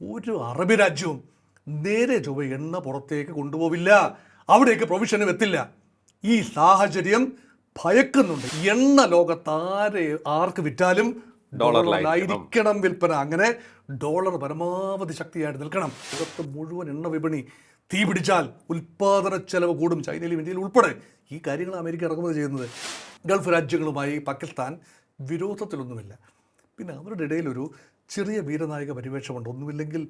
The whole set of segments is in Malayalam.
ഒരു അറബി രാജ്യവും നേരെ ചൊവ്വ എണ്ണ പുറത്തേക്ക് കൊണ്ടുപോവില്ല, അവിടേക്ക് പ്രൊവിഷനും എത്തില്ല. ഈ സാഹചര്യം ഭയക്കുന്നുണ്ട്. എണ്ണ ലോകത്താരെ ആർക്ക് വിറ്റാലും ഡോളറിലായിരിക്കണം വിൽപ്പന. അങ്ങനെ ഡോളർ പരമാവധി ശക്തിയായിട്ട് നിൽക്കണം. ലോകത്ത് മുഴുവൻ എണ്ണ വിപണി തീ പിടിച്ചാൽ ഉൽപ്പാദന ചെലവ് കൂടും, ചൈനയിലും ഇന്ത്യയിലും ഉൾപ്പെടെ. ഈ കാര്യങ്ങൾ അമേരിക്ക ഇറക്കുമതി ചെയ്യുന്നത്. ഗൾഫ് രാജ്യങ്ങളുമായി പാകിസ്ഥാൻ വിരോധത്തിലൊന്നുമില്ല. പിന്നെ അവരുടെ ഇടയിൽ ഒരു ചെറിയ വീരനായക പരിവേഷമുണ്ട്. ഒന്നുമില്ലെങ്കിൽ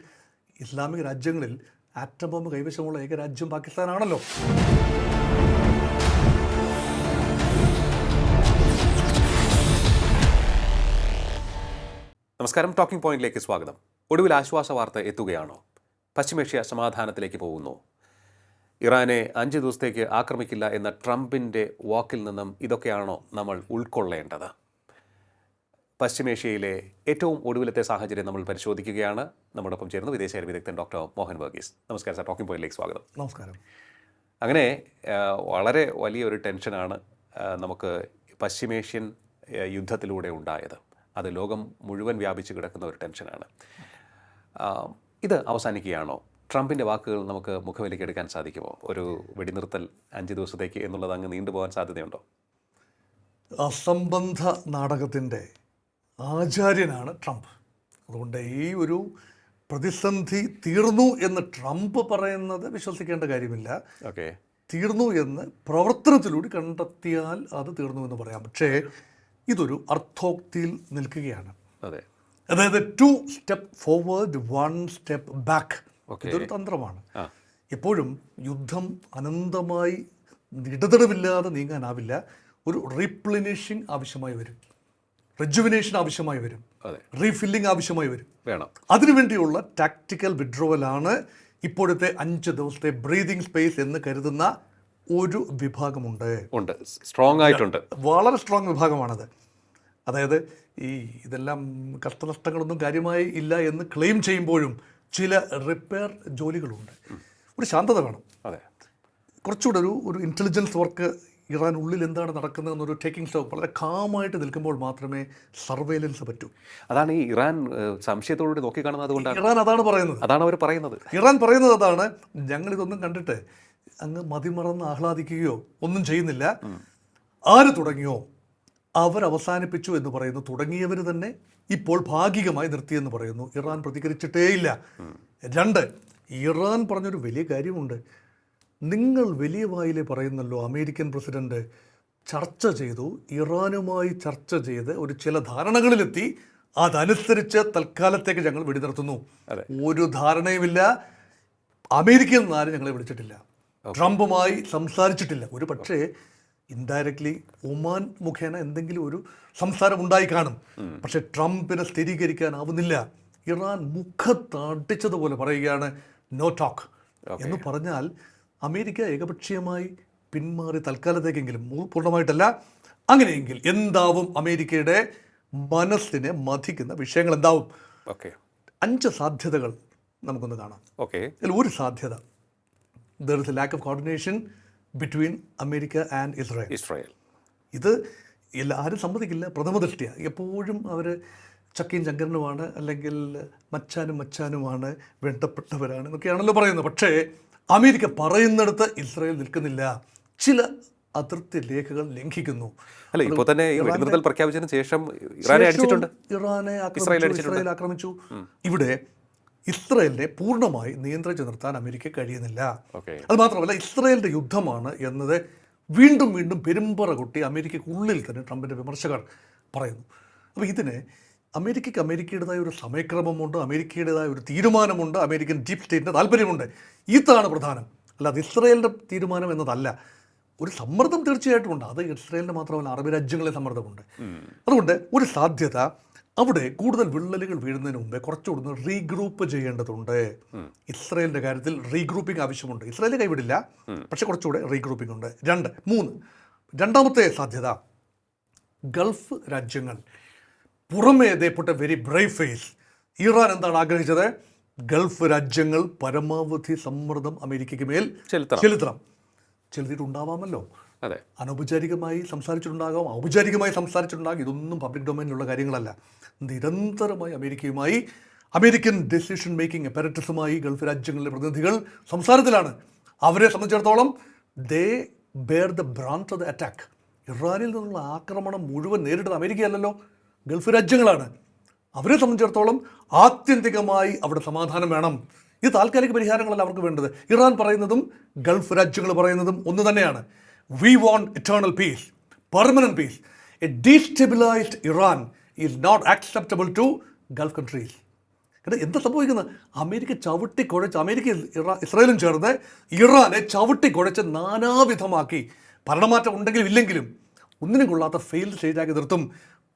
ഇസ്ലാമിക രാജ്യങ്ങളിൽ ആറ്റം ബോംബ് കൈവശമുള്ള ഏക രാജ്യം പാകിസ്ഥാനാണല്ലോ. നമസ്കാരം. ടോക്കിംഗ് പോയിന്റിലേക്ക് സ്വാഗതം. ഒടുവിൽ ആശ്വാസ വാർത്ത എത്തുകയാണോ? പശ്ചിമേഷ്യ സമാധാനത്തിലേക്ക് പോകുന്നു. ഇറാനെ 5 ദിവസത്തേക്ക് ആക്രമിക്കില്ല എന്ന ട്രംപിൻ്റെ വാക്കിൽ നിന്നും ഇതൊക്കെയാണോ നമ്മൾ ഉൾക്കൊള്ളേണ്ടത്? പശ്ചിമേഷ്യയിലെ ഏറ്റവും ഒടുവിലത്തെ സാഹചര്യം നമ്മൾ പരിശോധിക്കുകയാണ്. നമ്മോടൊപ്പം ചേർന്ന് വിദേശകാര്യ വിദഗ്ധൻ ഡോക്ടർ മോഹൻ വർഗീസ്. നമസ്കാരം സാർ, ടോക്കിംഗ് പോയിന്റിലേക്ക് സ്വാഗതം. നമസ്കാരം. അങ്ങനെ വളരെ വലിയൊരു ടെൻഷനാണ് നമുക്ക് പശ്ചിമേഷ്യൻ യുദ്ധത്തിലൂടെ ഉണ്ടായത്. അത് ലോകം മുഴുവൻ വ്യാപിച്ച് കിടക്കുന്ന ഒരു ടെൻഷനാണ്. ഇത് അവസാനിക്കുകയാണോ? ട്രംപിൻ്റെ വാക്കുകൾ നമുക്ക് മുഖവിലേക്ക് എടുക്കാൻ സാധിക്കുമോ? ഒരു വെടിനിർത്തൽ 5 ദിവസത്തേക്ക് എന്നുള്ളത് അങ്ങ് നീണ്ടുപോകാൻ സാധ്യതയുണ്ടോ? അസംബന്ധ നാടകത്തിൻ്റെ ആചാര്യനാണ് ട്രംപ്. അതുകൊണ്ട് ഈ ഒരു പ്രതിസന്ധി തീർന്നു എന്ന് ട്രംപ് പറയുന്നത് വിശ്വസിക്കേണ്ട കാര്യമില്ല. ഓക്കെ, തീർന്നു എന്ന് പ്രവർത്തനത്തിലൂടെ കണ്ടെത്തിയാൽ അത് തീർന്നു എന്ന് പറയാം. പക്ഷേ ഇതൊരു അർത്ഥോക്തിയിൽ നിൽക്കുകയാണ്. അതെ, അതായത് 2 സ്റ്റെപ്പ് ഫോർവേഡ് 1 സ്റ്റെപ്പ് ബാക്ക്. ഇതൊരു തന്ത്രമാണ്. എപ്പോഴും യുദ്ധം അനന്തമായി ഇടതടവില്ലാതെ നീങ്ങാനാവില്ല. ഒരു റീപ്ലിനിഷിങ് ആവശ്യമായി വരും, റെജുവിനേഷൻ ആവശ്യമായി വരും, റീഫില്ലിംഗ് ആവശ്യമായി വരും. അതിനുവേണ്ടിയുള്ള ടാക്ടിക്കൽ വിഡ്രോവലാണ് ഇപ്പോഴത്തെ 5 ദിവസത്തെ ബ്രീതിങ് സ്പേസ് എന്ന് കരുതുന്ന ഒരു വിഭാഗമുണ്ട്. സ്ട്രോങ് ആയിട്ടുണ്ട്, വളരെ സ്ട്രോങ് വിഭാഗമാണത്. അതായത് ഇതെല്ലാം കഷ്ടനഷ്ടങ്ങളൊന്നും കാര്യമായി ഇല്ല എന്ന് ക്ലെയിം ചെയ്യുമ്പോഴും ചില റിപ്പയർ ജോലികളുണ്ട്. ഒരു ശാന്തത വേണം. കുറച്ചുകൂടെ ഒരു ഇൻ്റലിജൻസ് വർക്ക്. ഇറാൻ ഉള്ളിൽ എന്താണ് നടക്കുന്നതെന്നൊരു ടേക്കിംഗ് സ്റ്റോക്ക് വളരെ കാമായിട്ട് നിൽക്കുമ്പോൾ മാത്രമേ സർവൈലൻസ് പറ്റൂ. അതാണ് ഈ ഇറാൻ സംശയത്തോടുകൂടി നോക്കിക്കാണുന്നത്. അതുകൊണ്ടാണ് ഇറാൻ അതാണ് പറയുന്നത്. ഇറാൻ പറയുന്നത് അതാണ്. ഞങ്ങളിതൊന്നും കണ്ടിട്ട് അങ്ങ് മതിമറന്ന് ആഹ്ലാദിക്കുകയോ ഒന്നും ചെയ്യുന്നില്ല. ആര് തുടങ്ങിയോ അവരവസാനിപ്പിച്ചു എന്ന് പറയുന്നു. തുടങ്ങിയവർ തന്നെ ഇപ്പോൾ ഭാഗികമായി നിർത്തിയെന്ന് പറയുന്നു. ഇറാൻ പ്രതികരിച്ചിട്ടേയില്ല. 2, ഇറാൻ പറഞ്ഞൊരു വലിയ കാര്യമുണ്ട്. നിങ്ങൾ വലിയ വായിലെ പറയുന്നല്ലോ, അമേരിക്കൻ പ്രസിഡന്റ് ചർച്ച ചെയ്തു, ഇറാനുമായി ചർച്ച ചെയ്ത് ഒരു ചില ധാരണകളിലെത്തി, അതനുസരിച്ച് തൽക്കാലത്തേക്ക് ഞങ്ങൾ വെടിനിർത്തുന്നു. ഒരു ധാരണയുമില്ല. അമേരിക്കയിൽ നിന്ന് ആരും ഞങ്ങളെ വിളിച്ചിട്ടില്ല, ട്രംപുമായി സംസാരിച്ചിട്ടില്ല. ഒരു പക്ഷേ ഇൻഡയറക്ട്ലി ഒമാൻ മുഖേന എന്തെങ്കിലും ഒരു സംസാരം ഉണ്ടായി കാണും. പക്ഷെ ട്രംപിനെ സ്ഥിരീകരിക്കാനാവുന്നില്ല. ഇറാൻ മുഖത്തടിച്ചതുപോലെ പറയുകയാണ് നോ ടോക്ക് എന്ന് പറഞ്ഞാൽ അമേരിക്ക ഏകപക്ഷീയമായി പിന്മാറി തൽക്കാലത്തേക്കെങ്കിലും, പൂർണ്ണമായിട്ടല്ല. അങ്ങനെയെങ്കിൽ എന്താവും അമേരിക്കയുടെ മനസ്സിനെ മഥിക്കുന്ന വിഷയങ്ങൾ എന്താവും? 5 സാധ്യതകൾ നമുക്കൊന്ന് കാണാം. ഇതിൽ ഒരു സാധ്യത, there is a lack of coordination between America and Israel. ഇത് ആരും സമ്മതിക്കില്ല. പ്രഥമ ദൃഷ്ടിയ എപ്പോഴും അവർ ചക്കയും ചങ്കരനുമാണ്, അല്ലെങ്കിൽ മച്ചാനുമാണ്, വേണ്ടപ്പെട്ടവരാണ് എന്നൊക്കെയാണല്ലോ പറയുന്നത്. പക്ഷേ അമേരിക്ക പറയുന്നിടത്ത് ഇസ്രായേൽ നിൽക്കുന്നില്ല. ചില അതിർത്തി രേഖകൾ ലംഘിക്കുന്നു. ഇപ്പോൾ തന്നെ പ്രഖ്യാപിച്ചതിന് ശേഷം ഇറാനെ ഇസ്രായേൽ ആക്രമിച്ചു. ഇവിടെ ഇസ്രായേലിനെ പൂർണ്ണമായി നിയന്ത്രിച്ചു നിർത്താൻ അമേരിക്ക കഴിയുന്നില്ല. അത് മാത്രമല്ല, ഇസ്രായേലിൻ്റെ യുദ്ധമാണ് എന്നത് വീണ്ടും വീണ്ടും പെരുമ്പറ കൊട്ടി അമേരിക്കയ്ക്കുള്ളിൽ തന്നെ ട്രംപിൻ്റെ വിമർശകർ പറയുന്നു. അപ്പോൾ ഇതിന് അമേരിക്കയുടേതായ ഒരു സമയക്രമമുണ്ട്, അമേരിക്കയുടേതായ ഒരു തീരുമാനമുണ്ട്, അമേരിക്കൻ ഡീപ് സ്റ്റേറ്റിൻ്റെ താല്പര്യമുണ്ട്. ഇതാണ് പ്രധാനം. അല്ലാതെ ഇസ്രായേലിൻ്റെ തീരുമാനം എന്നതല്ല. ഒരു സമ്മർദ്ദം തീർച്ചയായിട്ടും ഉണ്ട്. അത് ഇസ്രായേലിന് മാത്രമല്ല, അറബ് രാജ്യങ്ങളിലെ സമ്മർദ്ദമുണ്ട്. അതുകൊണ്ട് ഒരു സാധ്യത, അവിടെ കൂടുതൽ വിള്ളലുകൾ വീഴുന്നതിന് മുമ്പേ കുറച്ചുകൂടെ റീഗ്രൂപ്പ് ചെയ്യേണ്ടതുണ്ട്. ഇസ്രായേലിൻ്റെ കാര്യത്തിൽ റീഗ്രൂപ്പിംഗ് ആവശ്യമുണ്ട്. ഇസ്രായേൽ കൈവിടില്ല, പക്ഷെ കുറച്ചുകൂടെ റീഗ്രൂപ്പിംഗ് ഉണ്ട്. 2, 3. രണ്ടാമത്തെ സാധ്യത, ഗൾഫ് രാജ്യങ്ങൾ പുറമേ they put a very brave face. Iran എന്താണ് ആഗ്രഹിച്ചത്? ഗൾഫ് രാജ്യങ്ങൾ പരമാവധി സമ്മർദ്ദം അമേരിക്കയ്ക്ക് മേൽ ചെലുത്തിയിട്ടുണ്ടാവാമല്ലോ. അനൗപചാരികമായി സംസാരിച്ചിട്ടുണ്ടാകാം, ഔപചാരികമായി സംസാരിച്ചിട്ടുണ്ടാകും. ഇതൊന്നും പബ്ലിക് ഡൊമൈനിലുള്ള കാര്യങ്ങളല്ല. നിരന്തരമായി അമേരിക്കയുമായി അമേരിക്കൻ ഡെസിഷൻ മേക്കിംഗ് അപ്പാരറ്റസുമായി ഗൾഫ് രാജ്യങ്ങളിലെ പ്രതിനിധികൾ സംസാരത്തിലാണ്. അവരെ സംബന്ധിച്ചിടത്തോളം they bear the brand of the attack. ഇറാനിൽ നിന്നുള്ള ആക്രമണം മുഴുവൻ നേരിട്ടത് അമേരിക്കയല്ലല്ലോ, ഗൾഫ് രാജ്യങ്ങളാണ്. അവരെ സംബന്ധിച്ചിടത്തോളം ആത്യന്തികമായി അവിടെ സമാധാനം വേണം. ഇത് താൽക്കാലിക പരിഹാരങ്ങളല്ല അവർക്ക് വേണ്ടത്. ഇറാൻ പറയുന്നതും ഗൾഫ് രാജ്യങ്ങൾ പറയുന്നതും ഒന്ന് തന്നെയാണ്. We want eternal peace, permanent peace. A destabilized Iran is not acceptable to Gulf countries. കാരണം എന്താ സംഭവിക്കുന്നത്? അമേരിക്ക ചവിട്ടിക്കുഴച്ച്, അമേരിക്കയും ഇസ്രായേലും ചേർന്ന് ഇറാനെ ചവിട്ടിക്കുഴച്ച് നാനാവിധമാക്കി. ഭരണമാറ്റം ഉണ്ടെങ്കിലും ഇല്ലെങ്കിലും ഒന്നിനും കൊള്ളാത്ത ഫെയിൽഡ് സ്റ്റേറ്റാക്കി നിർത്തും.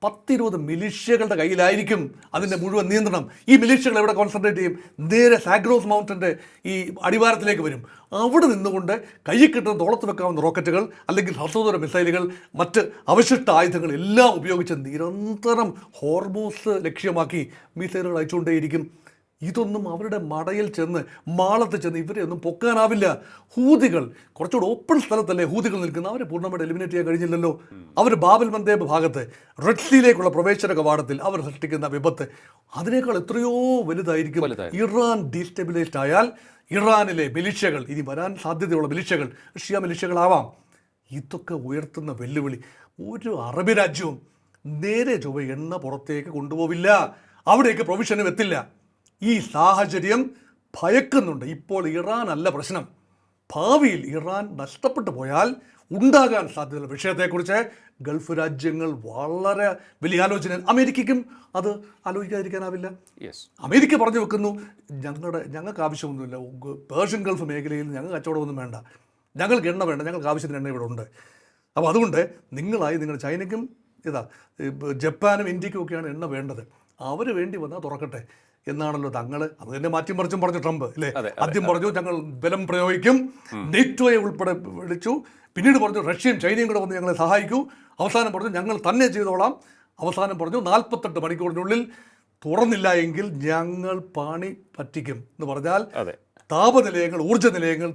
10-20 മിലിഷ്യകളുടെ കയ്യിലായിരിക്കും അതിൻ്റെ മുഴുവൻ നിയന്ത്രണം. ഈ മിലിഷ്യകൾ എവിടെ കോൺസെൻട്രേറ്റ് ചെയ്യും? നേരെ സാഗ്രോസ് മൗണ്ടൻ്റെ ഈ അടിവാരത്തിലേക്ക് വരും. അവിടെ നിന്നുകൊണ്ട് കയ്യിൽ കിട്ടുന്ന തോളത്ത് വെക്കാവുന്ന റോക്കറ്റുകൾ, അല്ലെങ്കിൽ ഹ്രസ്വദൂര മിസൈലുകൾ, മറ്റ് അവശിഷ്ട ആയുധങ്ങൾ എല്ലാം ഉപയോഗിച്ച് നിരന്തരം ഹോർമൂസ് ലക്ഷ്യമാക്കി മിസൈലുകൾ അയച്ചുകൊണ്ടേയിരിക്കും. ഇതൊന്നും അവരുടെ മടയിൽ ചെന്ന്, മാളത്ത് ചെന്ന് ഇവരെ ഒന്നും പൊക്കാനാവില്ല. ഹൂതികൾ കുറച്ചുകൂടെ ഓപ്പൺ സ്ഥലത്തല്ലേ ഹൂതികൾ നിൽക്കുന്നത്, അവരെ പൂർണ്ണമായിട്ട് എലിമിനേറ്റ് ചെയ്യാൻ കഴിഞ്ഞില്ലല്ലോ. അവർ ബാബൽ മന്ദേബ് ഭാഗത്ത് റെഡ് സീയിലേക്കുള്ള പ്രവേശന കവാടത്തിൽ അവർ സൃഷ്ടിക്കുന്ന വിപത്ത് അതിനേക്കാൾ എത്രയോ വലുതായിരിക്കും. ഇറാൻ ഡീസ്റ്റെബിലൈസ്ഡ് ആയാൽ ഇറാനിലെ മിലിഷ്യകൾ, ഇനി വരാൻ സാധ്യതയുള്ള മിലിഷ്യകൾ ഷിയ മിലിഷ്യകളാവാം. ഇതൊക്കെ ഉയർത്തുന്ന വെല്ലുവിളി ഒരു അറബ് രാജ്യവും നേരെ ചൊവ്വ എണ്ണ പുറത്തേക്ക് കൊണ്ടുപോവില്ല. അവിടേക്ക് പ്രൊവിഷനും എത്തില്ല. ഈ സാഹചര്യം ഭയക്കുന്നുണ്ട്. ഇപ്പോൾ ഇറാൻ അല്ല പ്രശ്നം. ഭാവിയിൽ ഇറാൻ നഷ്ടപ്പെട്ടു പോയാൽ ഉണ്ടാകാൻ സാധ്യതയുള്ള വിഷയത്തെക്കുറിച്ച് ഗൾഫ് രാജ്യങ്ങൾ വളരെ വലിയ ആലോചന. അമേരിക്കയ്ക്കും അത് ആലോചിക്കാതിരിക്കാനാവില്ല. അമേരിക്ക പറഞ്ഞു വെക്കുന്നു, ഞങ്ങൾക്ക് ആവശ്യമൊന്നുമില്ല, പേർഷ്യൻ ഗൾഫ് മേഖലയിൽ ഞങ്ങൾക്ക് കച്ചവടമൊന്നും വേണ്ട, ഞങ്ങൾക്ക് എണ്ണ വേണ്ട, ഞങ്ങൾക്ക് ആവശ്യത്തിന് എണ്ണ ഇവിടെ ഉണ്ട്. അപ്പോൾ അതുകൊണ്ട് നിങ്ങളുടെ ചൈനയ്ക്കും ജപ്പാനും ഇന്ത്യക്കും ഒക്കെയാണ് എണ്ണ വേണ്ടത്, അവർ വേണ്ടി വന്നാൽ തുറക്കട്ടെ എന്നാണല്ലോ തങ്ങൾ. അത് തന്നെ മാറ്റിയും മറിച്ചും പറഞ്ഞു ട്രംപ് അല്ലേ. ആദ്യം പറഞ്ഞു ഞങ്ങൾ ബലം പ്രയോഗിക്കും, നെറ്റോയെ ഉൾപ്പെടെ വിളിച്ചു. പിന്നീട് പറഞ്ഞു റഷ്യയും ചൈനയും കൂടെ വന്ന് ഞങ്ങളെ സഹായിക്കൂ. അവസാനം പറഞ്ഞു ഞങ്ങൾ തന്നെ ചെയ്തോളാം. അവസാനം പറഞ്ഞു 48 മണിക്കൂറിനുള്ളിൽ തുറന്നില്ല എങ്കിൽ ഞങ്ങൾ പണി പറ്റിക്കും എന്ന് പറഞ്ഞാൽ താപനിലയങ്ങൾ, ഊർജ്ജ നിലയങ്ങൾ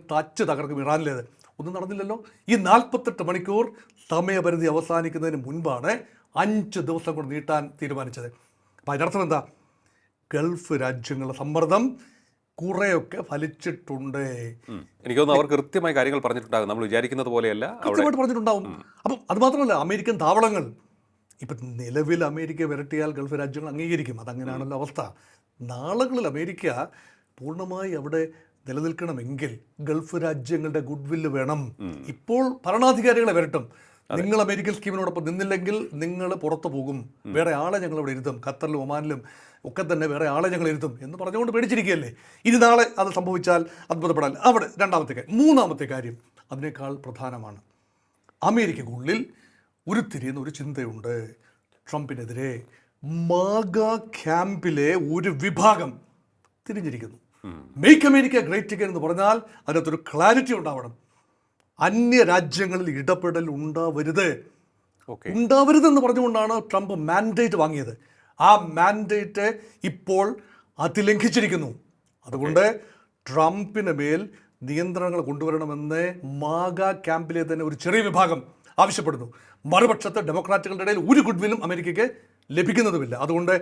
തകർക്കും ഇറാനിലേത്. ഒന്നും നടന്നില്ലല്ലോ. ഈ 48 മണിക്കൂർ സമയപരിധി അവസാനിക്കുന്നതിന് മുൻപാണ് 5 ദിവസം കൊണ്ട് നീട്ടാൻ തീരുമാനിച്ചത്. അപ്പം അതിനർത്ഥം എന്താ? ഗൾഫ് രാജ്യങ്ങളുടെ സമ്മർദ്ദം കുറെയൊക്കെ ഫലിച്ചിട്ടുണ്ട്. എനിക്ക് തോന്നുന്നു അവർ കൃത്യമായ കാര്യങ്ങൾ പറഞ്ഞിട്ടുണ്ടാകും, നമ്മൾ വിചാരിക്കുന്നത് പോലെയല്ല, കൃത്യമായിട്ട് പറഞ്ഞിട്ടുണ്ടാവും. അപ്പം അത് മാത്രമല്ല, അമേരിക്കൻ താവളങ്ങൾ ഇപ്പം നിലവിൽ അമേരിക്ക വിരട്ടിയാൽ ഗൾഫ് രാജ്യങ്ങൾ അംഗീകരിക്കും. അതങ്ങനെയാണല്ലോ അവസ്ഥ. നാളുകളിൽ അമേരിക്ക പൂർണ്ണമായി അവിടെ നിലനിൽക്കണമെങ്കിൽ ഗൾഫ് രാജ്യങ്ങളുടെ ഗുഡ് വില്ല് വേണം. ഇപ്പോൾ ഭരണാധികാരികളെ വരട്ടും, നിങ്ങൾ അമേരിക്കൻ സ്കീമിനോടൊപ്പം നിന്നില്ലെങ്കിൽ നിങ്ങൾ പുറത്തു പോകും, വേറെ ആളെ ഞങ്ങൾ ഇവിടെ ഇരുത്തും, ഖത്തറിലും ഒമാനിലും ഒക്കെ തന്നെ വേറെ ആളെ ഞങ്ങൾ ഇരുത്തും എന്ന് പറഞ്ഞുകൊണ്ട് പേടിച്ചിരിക്കുകയല്ലേ. ഇനി നാളെ അത് സംഭവിച്ചാൽ അത്ഭുതപ്പെടാൻ. അവിടെ മൂന്നാമത്തെ കാര്യം അതിനേക്കാൾ പ്രധാനമാണ്. അമേരിക്കക്കുള്ളിൽ ഉരുത്തിരിയുന്ന ഒരു ചിന്തയുണ്ട് ട്രംപിനെതിരെ. മാഗ ക്യാമ്പിലെ ഒരു വിഭാഗം തിരിഞ്ഞിരിക്കുന്നു. മേക്ക് അമേരിക്ക ഗ്രേറ്റ് അഗൈൻ എന്ന് പറഞ്ഞാൽ അതിനകത്തൊരു ക്ലാരിറ്റി ഉണ്ടാവണം. അന്യ രാജ്യങ്ങളിൽ ഇടപെടൽ ഉണ്ടാവരുതെന്ന് പറഞ്ഞുകൊണ്ടാണ് ട്രംപ് മാൻഡേറ്റ് വാങ്ങിയത്. ആ മാൻഡേറ്റ് ഇപ്പോൾ അതിലംഘിച്ചിരിക്കുന്നു. അതുകൊണ്ട് ട്രംപിന് മേൽ നിയന്ത്രണങ്ങൾ കൊണ്ടുവരണമെന്ന് മാഗ ക്യാമ്പിലെ തന്നെ ഒരു ചെറിയ വിഭാഗം ആവശ്യപ്പെടുന്നു. മറുപക്ഷത്ത് ഡെമോക്രാറ്റുകളുടെ ഇടയിൽ ഒരു ഗുഡ്വില്ലും അമേരിക്കയ്ക്ക് ലഭിക്കുന്നതുമില്ല. അതുകൊണ്ട്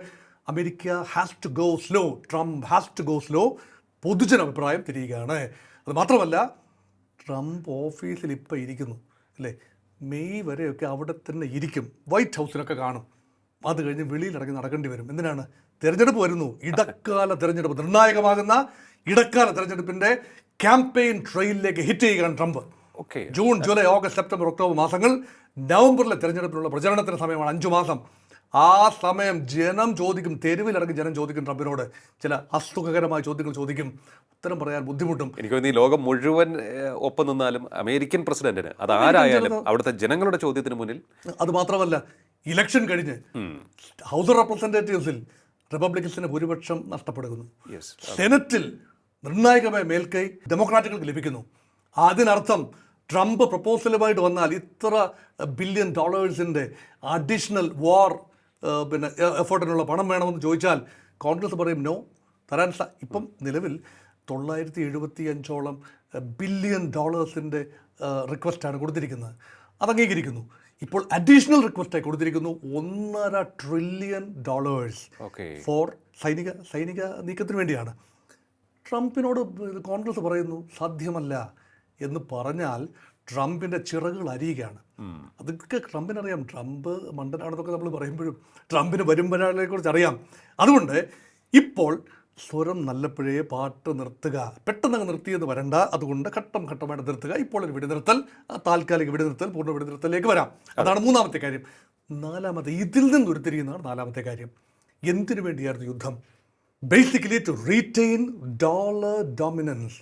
America has to go slow, Trump has to go slow. പൊതുജന അഭിപ്രായം തിരിയുകയാണ്. അത് മാത്രമല്ല, ട്രംപ് ഓഫീസിൽ ഇപ്പോൾ ഇരിക്കുന്നു അല്ലേ, മെയ് വരെയൊക്കെ അവിടെ തന്നെ ഇരിക്കും, വൈറ്റ് ഹൗസിലൊക്കെ കാണും. അത് കഴിഞ്ഞ് വെളിയിലിറങ്ങി നടക്കേണ്ടി വരും. എന്തിനാണ്? തിരഞ്ഞെടുപ്പ് വരുന്നു. ഇടക്കാല തിരഞ്ഞെടുപ്പ്, നിർണായകമാകുന്ന ഇടക്കാല തിരഞ്ഞെടുപ്പിൻ്റെ ക്യാമ്പയിൻ ട്രെയിനിലേക്ക് ഹിറ്റ് ചെയ്യുകയാണ് Trump. June, July, August, September, October മാസങ്ങൾ. നവംബറിലെ തിരഞ്ഞെടുപ്പിനുള്ള പ്രചരണത്തിന് സമയമാണ് 5 മാസം. ആ സമയം ജനം ചോദിക്കും, തെരുവിലിറങ്ങി ജനം ചോദിക്കും ട്രംപിനോട് ചില അസുഖകരമായ ചോദ്യങ്ങൾ ചോദിക്കും. ഉത്തരം പറയാൻ ബുദ്ധിമുട്ടും. എനിക്ക് തോന്നുന്നു ഈ ലോകം മുഴുവൻ ഒപ്പം നിന്നാലും അമേരിക്കൻ പ്രസിഡന്റിന് അത് ആരായാലും അവിടുത്തെ ജനങ്ങളുടെ ചോദ്യത്തിന് മുന്നിൽ. അത് മാത്രമല്ല, ഇലക്ഷൻ കഴിഞ്ഞ് ഹൗസ് ഓഫ് റെപ്രസെൻറ്റേറ്റീവ്സിൽ റിപ്പബ്ലിക്കൻസിന് ഭൂരിപക്ഷം നഷ്ടപ്പെടുന്നു. സെനറ്റിൽ നിർണായകമായ മേൽക്കൈ ഡെമോക്രാറ്റുകൾക്ക് ലഭിക്കുന്നു. അതിനർത്ഥം ട്രംപ് പ്രപ്പോസലുമായിട്ട് വന്നാൽ ഇത്ര $1 ബില്യൺ അഡീഷണൽ വാർ എഫേർട്ടിനുള്ള പണം വേണമെന്ന് ചോദിച്ചാൽ കോൺഗ്രസ് പറയും നോ, തരാൻ ഇപ്പം നിലവിൽ $975 ബില്യൺ റിക്വസ്റ്റാണ് കൊടുത്തിരിക്കുന്നത്. അത് അംഗീകരിക്കുന്നു. ഇപ്പോൾ അഡീഷണൽ റിക്വസ്റ്റായി കൊടുത്തിരിക്കുന്നു $1.5 ട്രില്യൺ ഫോർ സൈനിക നീക്കത്തിന് വേണ്ടിയാണ്. ട്രംപിനോട് കോൺഗ്രസ് പറയുന്നു സാധ്യമല്ല എന്ന് പറഞ്ഞാൽ ട്രംപിൻ്റെ ചിറകുകൾ അരിയുകയാണ്. അതൊക്കെ ട്രംപിനറിയാം. ട്രംപ് മണ്ടനാണെന്നൊക്കെ നമ്മൾ പറയുമ്പോഴും ട്രംപിന് വരുമ്പോഴാളെക്കുറിച്ച് അറിയാം. അതുകൊണ്ട് ഇപ്പോൾ സ്വരം നല്ലപ്പോഴേ പാട്ട് നിർത്തുക, പെട്ടെന്ന് നിർത്തിയെന്ന് വരണ്ട. അതുകൊണ്ട് ഘട്ടം ഘട്ടമായിട്ട് നിർത്തുക. ഇപ്പോൾ ഒരു വെടിനിർത്തൽ, താൽക്കാലിക വെടിനിർത്തൽ, പൂർണ്ണ വെടിനിർത്തലിലേക്ക് വരാം. അതാണ് മൂന്നാമത്തെ കാര്യം. നാലാമത്തെ, ഇതിൽ നിന്ന് ഉരുത്തിരിയുന്നതാണ് നാലാമത്തെ കാര്യം. എന്തിനു വേണ്ടിയായിരുന്നു യുദ്ധം? Basically to retain dollar dominance.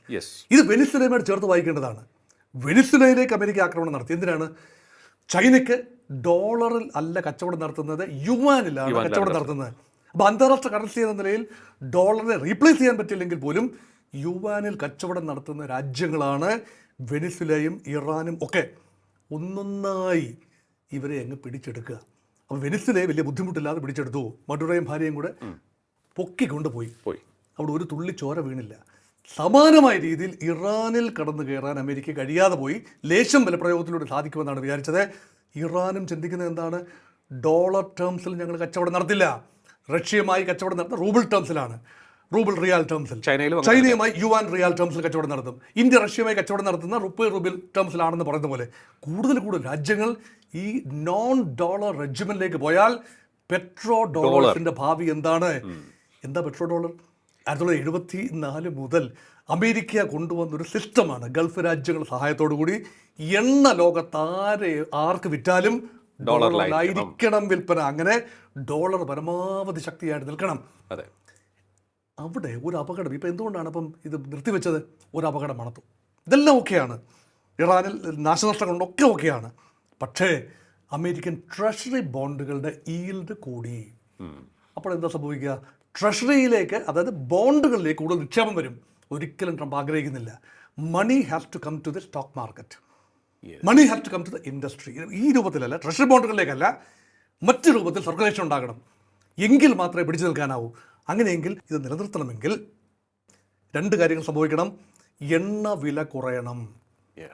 ഇത് വെനിസ്വേലയുമായിട്ട് ചേർത്ത് വായിക്കേണ്ടതാണ്. വെനിസ്വേലയിലേക്ക് അമേരിക്ക ആക്രമണം നടത്തി. എന്തിനാണ്? ചൈനയ്ക്ക് ഡോളറിൽ അല്ല കച്ചവടം നടത്തുന്നത്, യുവാനിലാണ് കച്ചവടം നടത്തുന്നത്. അപ്പോൾ അന്താരാഷ്ട്ര കറൻസി എന്ന നിലയിൽ ഡോളറിനെ റീപ്ലേസ് ചെയ്യാൻ പറ്റില്ലെങ്കിൽ പോലും യുവാനിൽ കച്ചവടം നടത്തുന്ന രാജ്യങ്ങളാണ് വെനിസ്വേലയും ഇറാനും ഒക്കെ. ഒന്നൊന്നായി ഇവരെ അങ്ങ് പിടിച്ചെടുക്കുക. അപ്പോൾ വെനിസ്വേലയെ വലിയ ബുദ്ധിമുട്ടില്ലാതെ പിടിച്ചെടുത്തു. മഡുറയും ഭാര്യയും കൂടെ പൊക്കിക്കൊണ്ടുപോയി. അവിടെ ഒരു തുള്ളി ചോര വീണില്ല. സമാനമായ രീതിയിൽ ഇറാനിൽ കടന്നു കയറാൻ അമേരിക്ക കഴിയാതെ പോയി. ലേശം ബലപ്രയോഗത്തിലൂടെ സാധിക്കുമെന്നാണ് വിചാരിച്ചത്. ഇറാനും ചിന്തിക്കുന്നത് എന്താണ്? ഡോളർ ടേംസിൽ ഞങ്ങൾ കച്ചവടം നടത്തില്ല, റഷ്യയുമായി കച്ചവടം നടത്തുന്ന റൂബിൾ ടേംസിലാണ്, റൂബിൾ റിയാൽ ടേംസിൽ. ചൈനയുമായി യുവാൻ റിയാൽ ടേംസിൽ കച്ചവടം നടത്തും. ഇന്ത്യ റഷ്യയുമായി കച്ചവടം നടത്തുന്ന റുബിൾ ടേംസിലാണെന്ന് പറയുന്ന പോലെ കൂടുതൽ രാജ്യങ്ങൾ ഈ നോൺ ഡോളർ റെജിമെന്റിലേക്ക് പോയാൽ പെട്രോ ഡോളേഴ്സിന്റെ ഭാവി എന്താണ്? എന്താ പെട്രോ ഡോളർ? 1974 മുതൽ അമേരിക്ക കൊണ്ടുവന്നൊരു സിസ്റ്റമാണ്. ഗൾഫ് രാജ്യങ്ങളുടെ സഹായത്തോടു കൂടി എണ്ണ ലോകത്ത് ആർക്ക് വിറ്റാലും ഡോളറിലായിരിക്കണം വിൽപ്പന. അങ്ങനെ ഡോളർ പരമാവധി ശക്തിയായിട്ട് നിൽക്കണം. അതെ. അവിടെ ഒരു അപകടം. ഇപ്പം എന്തുകൊണ്ടാണ് അപ്പം ഇത് നിർത്തിവെച്ചത്? ഒരു അപകടം മണത്തു. ഇതെല്ലാം ഓക്കെയാണ്, ഇറാനിൽ നാശനഷ്ടങ്ങളുണ്ടൊക്കെ ഓക്കെയാണ്. പക്ഷേ അമേരിക്കൻ ട്രഷറി ബോണ്ടുകളുടെ ഈൽഡ് കൂടി. അപ്പോൾ എന്താ സംഭവിക്കുക? ട്രഷറിയിലേക്ക്, അതായത് ബോണ്ടുകളിലേക്ക് കൂടുതൽ നിക്ഷേപം വരും. ഒരിക്കലും ട്രംപ് ആഗ്രഹിക്കുന്നില്ല. Money has to come to the stock market, money has to come to the industry. ഈ രൂപത്തിലല്ല, ട്രഷറി ബോണ്ടുകളിലേക്കല്ല, മറ്റു രൂപത്തിൽ സർക്കുലേഷൻ ഉണ്ടാകണം. എങ്കിൽ മാത്രമേ പിടിച്ചു നിൽക്കാനാവൂ. അങ്ങനെയെങ്കിൽ ഇത് നിലനിർത്തണമെങ്കിൽ രണ്ട് കാര്യങ്ങൾ സംഭവിക്കണം. എണ്ണ വില കുറയണം.